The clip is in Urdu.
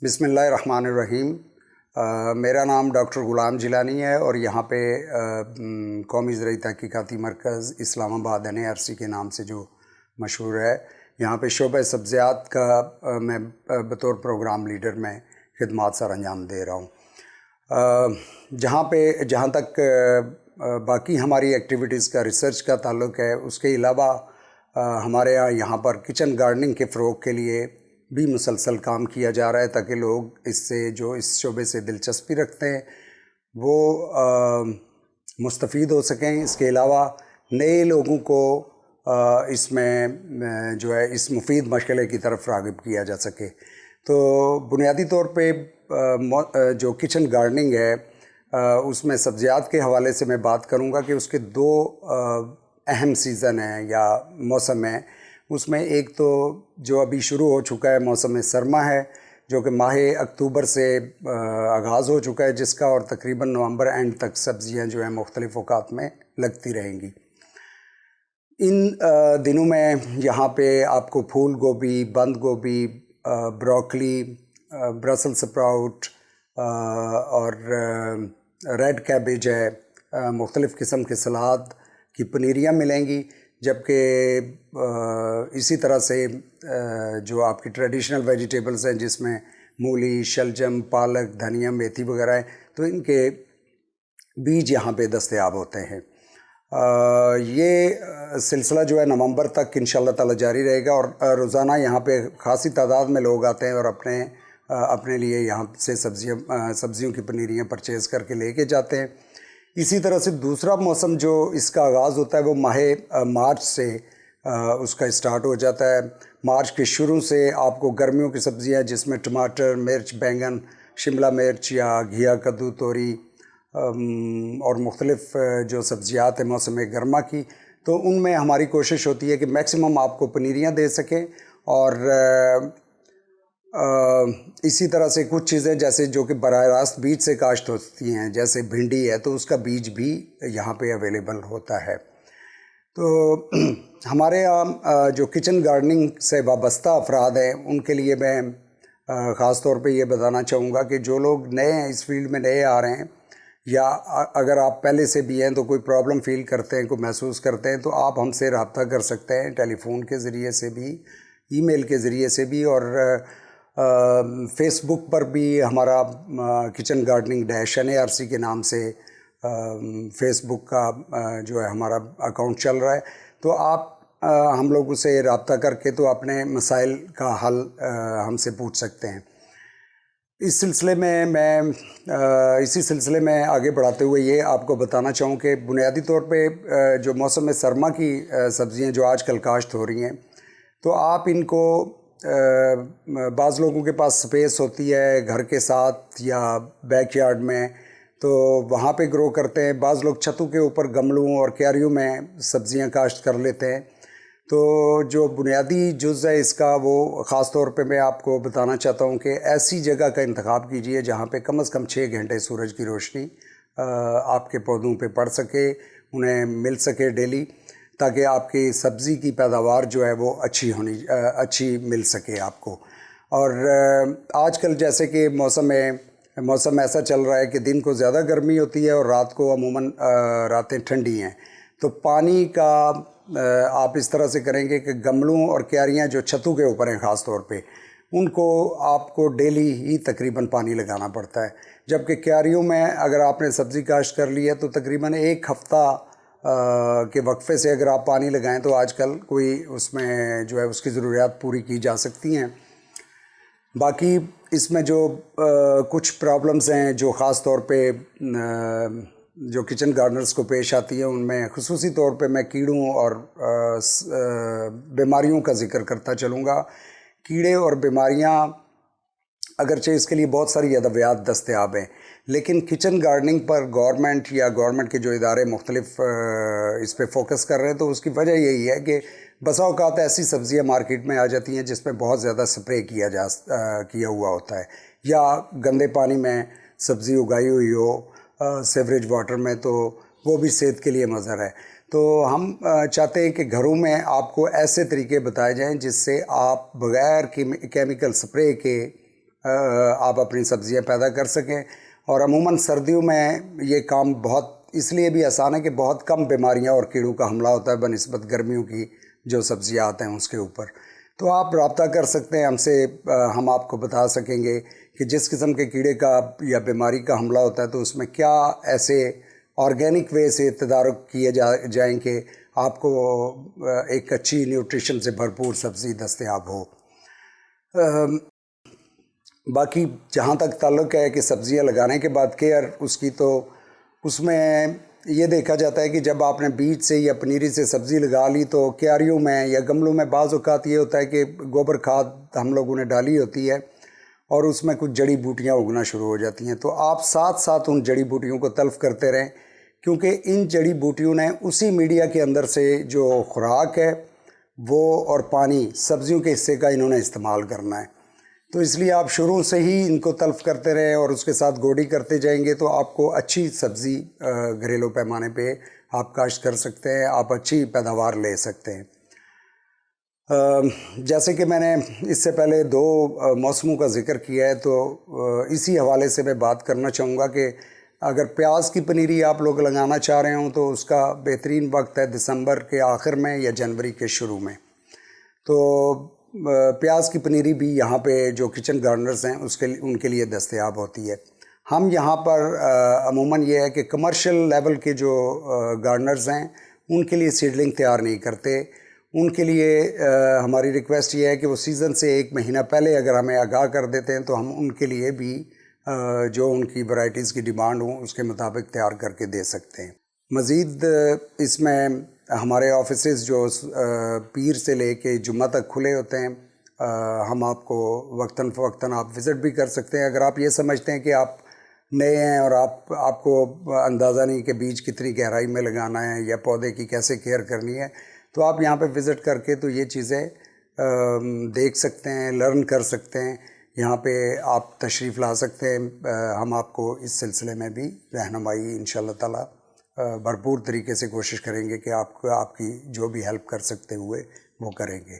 بسم اللہ الرحمن الرحیم۔ میرا نام ڈاکٹر غلام جیلانی ہے اور یہاں پہ قومی زرعی تحقیقاتی مرکز اسلام آباد NARC کے نام سے جو مشہور ہے، یہاں پہ شعبہ سبزیات کا میں بطور پروگرام لیڈر میں خدمات سر انجام دے رہا ہوں۔ جہاں تک باقی ہماری ایکٹیویٹیز کا ریسرچ کا تعلق ہے، اس کے علاوہ ہمارے یہاں پر کچن گارڈننگ کے فروغ کے لیے بھی مسلسل کام کیا جا رہا ہے، تاکہ لوگ اس شعبے سے دلچسپی رکھتے ہیں وہ مستفید ہو سکیں۔ اس کے علاوہ نئے لوگوں کو اس میں جو ہے اس مفید مشغلے کی طرف راغب کیا جا سکے۔ تو بنیادی طور پہ جو کچن گارڈننگ ہے اس میں سبزیات کے حوالے سے میں بات کروں گا کہ اس کے دو اہم سیزن ہیں یا موسم ہیں۔ اس میں ایک تو جو ابھی شروع ہو چکا ہے موسم سرما ہے، جو کہ ماہ اکتوبر سے آغاز ہو چکا ہے، جس کا اور تقریباً نومبر اینڈ تک سبزیاں جو ہیں مختلف اوقات میں لگتی رہیں گی۔ ان دنوں میں یہاں پہ آپ کو پھول گوبھی، بند گوبھی، بروکلی، برسل سپراؤٹ اور ریڈ کیبج ہے، مختلف قسم کے سلاد کی پنیریاں ملیں گی، جبکہ اسی طرح سے جو آپ کی ٹریڈیشنل ویجیٹیبلز ہیں جس میں مولی، شلجم، پالک، دھنیا، میتھی وغیرہ ہیں، تو ان کے بیج یہاں پہ دستیاب ہوتے ہیں۔ یہ سلسلہ جو ہے نومبر تک انشاءاللہ تعالی جاری رہے گا، اور روزانہ یہاں پہ خاصی تعداد میں لوگ آتے ہیں اور اپنے لیے یہاں سے سبزیوں کی پنیریاں پرچیز کر کے لے کے جاتے ہیں۔ اسی طرح سے دوسرا موسم جو اس کا آغاز ہوتا ہے وہ ماہ مارچ سے اس کا اسٹارٹ ہو جاتا ہے۔ مارچ کے شروع سے آپ کو گرمیوں کی سبزیاں جس میں ٹماٹر، مرچ، بینگن، شملہ مرچ یا گھیا، کدو، توری اور مختلف جو سبزیات ہیں موسم گرما کی، تو ان میں ہماری کوشش ہوتی ہے کہ میکسیمم آپ کو پنیریاں دے سکیں، اور اسی طرح سے کچھ چیزیں جیسے جو کہ براہ راست بیج سے کاشت ہوتی ہیں، جیسے بھنڈی ہے تو اس کا بیج بھی یہاں پہ اویلیبل ہوتا ہے۔ تو ہمارے یہاں جو کچن گارڈننگ سے وابستہ افراد ہیں ان کے لیے میں خاص طور پہ یہ بتانا چاہوں گا کہ جو لوگ نئے ہیں، اس فیلڈ میں نئے آ رہے ہیں، یا اگر آپ پہلے سے بھی ہیں تو کوئی پرابلم فیل کرتے ہیں، کوئی محسوس کرتے ہیں، تو آپ ہم سے رابطہ کر سکتے ہیں، ٹیلی فون کے ذریعے سے بھی، ای میل کے ذریعے سے بھی، اور فیس بک پر بھی ہمارا کچن گارڈننگ NARC کے نام سے فیس بک کا جو ہے ہمارا اکاؤنٹ چل رہا ہے۔ تو آپ ہم لوگوں سے رابطہ کر کے تو اپنے مسائل کا حل ہم سے پوچھ سکتے ہیں۔ اسی سلسلے میں آگے بڑھاتے ہوئے یہ آپ کو بتانا چاہوں کہ بنیادی طور پہ جو موسم سرما کی سبزیاں جو آج کل کاشت ہو رہی ہیں، تو آپ ان کو بعض لوگوں کے پاس سپیس ہوتی ہے گھر کے ساتھ یا بیک یارڈ میں، تو وہاں پہ گرو کرتے ہیں۔ بعض لوگ چھتوں کے اوپر گملوں اور کیاریوں میں سبزیاں کاشت کر لیتے ہیں۔ تو جو بنیادی جز ہے اس کا، وہ خاص طور پہ میں آپ کو بتانا چاہتا ہوں کہ ایسی جگہ کا انتخاب کیجئے جہاں پہ کم از کم 6 گھنٹے سورج کی روشنی آپ کے پودوں پہ پڑ سکے، انہیں مل سکے ڈیلی، تاکہ آپ کی سبزی کی پیداوار جو ہے وہ اچھی مل سکے آپ کو۔ اور آج کل جیسے کہ موسم ایسا چل رہا ہے کہ دن کو زیادہ گرمی ہوتی ہے اور رات کو عموماً راتیں ٹھنڈی ہیں، تو پانی کا آپ اس طرح سے کریں گے کہ گملوں اور کیاریاں جو چھتوں کے اوپر ہیں خاص طور پہ، ان کو آپ کو ڈیلی ہی تقریباً پانی لگانا پڑتا ہے، جبکہ کیاریوں میں اگر آپ نے سبزی کاشت کر لی ہے تو تقریباً 1 ہفتہ کے وقفے سے اگر آپ پانی لگائیں تو آج کل کوئی اس میں جو ہے اس کی ضروریات پوری کی جا سکتی ہیں۔ باقی اس میں جو کچھ پرابلمز ہیں جو خاص طور پہ جو کچن گارڈنرز کو پیش آتی ہیں، ان میں خصوصی طور پہ میں کیڑوں اور بیماریوں کا ذکر کرتا چلوں گا۔ کیڑے اور بیماریاں اگرچہ اس کے لیے بہت ساری ادویات دستیاب ہیں، لیکن کچن گارڈننگ پر گورنمنٹ کے جو ادارے مختلف اس پہ فوکس کر رہے ہیں، تو اس کی وجہ یہی ہے کہ بسا اوقات ایسی سبزیاں مارکیٹ میں آ جاتی ہیں جس میں بہت زیادہ سپرے کیا ہوا ہوتا ہے، یا گندے پانی میں سبزی اگائی ہوئی ہو سیوریج واٹر میں، تو وہ بھی صحت کے لیے مضر ہے۔ تو ہم چاہتے ہیں کہ گھروں میں آپ کو ایسے طریقے بتائے جائیں جس سے آپ بغیر کیمیکل سپرے کے آپ اپنی سبزیاں پیدا کر سکیں. اور عموماً سردیوں میں یہ کام بہت اس لیے بھی آسان ہے کہ بہت کم بیماریاں اور کیڑوں کا حملہ ہوتا ہے بنسبت گرمیوں کی جو سبزیات ہیں اس کے اوپر. تو آپ رابطہ کر سکتے ہیں ہم سے، ہم آپ کو بتا سکیں گے کہ جس قسم کے کیڑے کا یا بیماری کا حملہ ہوتا ہے تو اس میں کیا ایسے آرگینک وے سے تدارک کیے جائیں کہ آپ کو ایک اچھی نیوٹریشن سے بھرپور سبزی دستیاب ہو. باقی جہاں تک تعلق ہے کہ سبزیاں لگانے کے بعد کیئر اس کی، تو اس میں یہ دیکھا جاتا ہے کہ جب آپ نے بیج سے یا پنیری سے سبزی لگا لی تو کیاریوں میں یا گملوں میں بعض اوقات یہ ہوتا ہے کہ گوبر کھاد ہم لوگوں نے ڈالی ہوتی ہے اور اس میں کچھ جڑی بوٹیاں اگنا شروع ہو جاتی ہیں. تو آپ ساتھ ساتھ ان جڑی بوٹیوں کو تلف کرتے رہیں، کیونکہ ان جڑی بوٹیوں نے اسی میڈیا کے اندر سے جو خوراک ہے وہ اور پانی سبزیوں کے حصے کا انہوں نے استعمال کرنا ہے. تو اس لیے آپ شروع سے ہی ان کو تلف کرتے رہیں اور اس کے ساتھ گوڈی کرتے جائیں گے تو آپ کو اچھی سبزی گھریلو پیمانے پہ آپ کاشت کر سکتے ہیں، آپ اچھی پیداوار لے سکتے ہیں. جیسے کہ میں نے اس سے پہلے 2 موسموں کا ذکر کیا ہے، تو اسی حوالے سے میں بات کرنا چاہوں گا کہ اگر پیاز کی پنیری آپ لوگ لگانا چاہ رہے ہوں تو اس کا بہترین وقت ہے دسمبر کے آخر میں یا جنوری کے شروع میں. تو پیاز کی پنیری بھی یہاں پہ جو کچن گارڈنرز ہیں ان کے لیے دستیاب ہوتی ہے. ہم یہاں پر عموماً یہ ہے کہ کمرشل لیول کے جو گارڈنرز ہیں ان کے لیے سیڈلنگ تیار نہیں کرتے. ان کے لیے ہماری ریکویسٹ یہ ہے کہ وہ سیزن سے 1 مہینہ پہلے اگر ہمیں آگاہ کر دیتے ہیں تو ہم ان کے لیے بھی جو ان کی ورائٹیز کی ڈیمانڈ ہوں اس کے مطابق تیار کر کے دے سکتے ہیں. مزید اس میں ہمارے آفیسز جو پیر سے لے کے جمعہ تک کھلے ہوتے ہیں، ہم آپ کو وقتاً فوقتاً آپ وزٹ بھی کر سکتے ہیں. اگر آپ یہ سمجھتے ہیں کہ آپ نئے ہیں اور آپ کو اندازہ نہیں کہ بیج کتنی گہرائی میں لگانا ہے یا پودے کی کیسے کیئر کرنی ہے، تو آپ یہاں پہ وزٹ کر کے تو یہ چیزیں دیکھ سکتے ہیں، لرن کر سکتے ہیں. یہاں پہ آپ تشریف لا سکتے ہیں. ہم آپ کو اس سلسلے میں بھی رہنمائی انشاءاللہ تعالی بھرپور طریقے سے کوشش کریں گے کہ آپ کی جو بھی ہیلپ کر سکتے ہوئے وہ کریں گے.